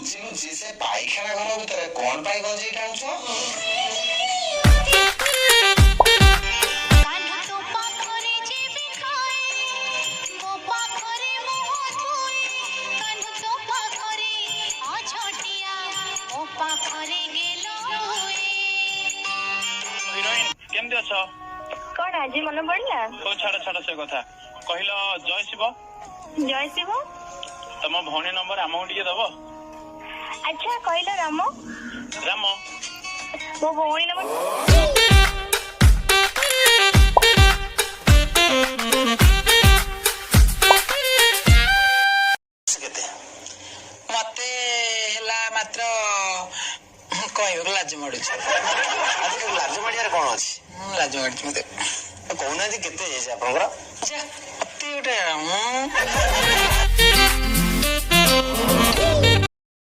ଲୁଚି ଲୁଚି ସେ ପାଇଖାନା ଘର ଭିତରେ କଣ ପାଇଁ ଗଞ୍ଜେଇ ଟାଣୁଛ? केमती अछ कौन आज मन पड़ा तो छाड़ छाड़ से कथा कहल जय शिव तम भौणी नंबर आमको टे दब अच्छा कहल राम राम मो भौणी नंबर मते मात्र कहू लाज माड़ लाज माड़ियार कौन अच्छी लाज माड़ी मत कहना केते आपंकर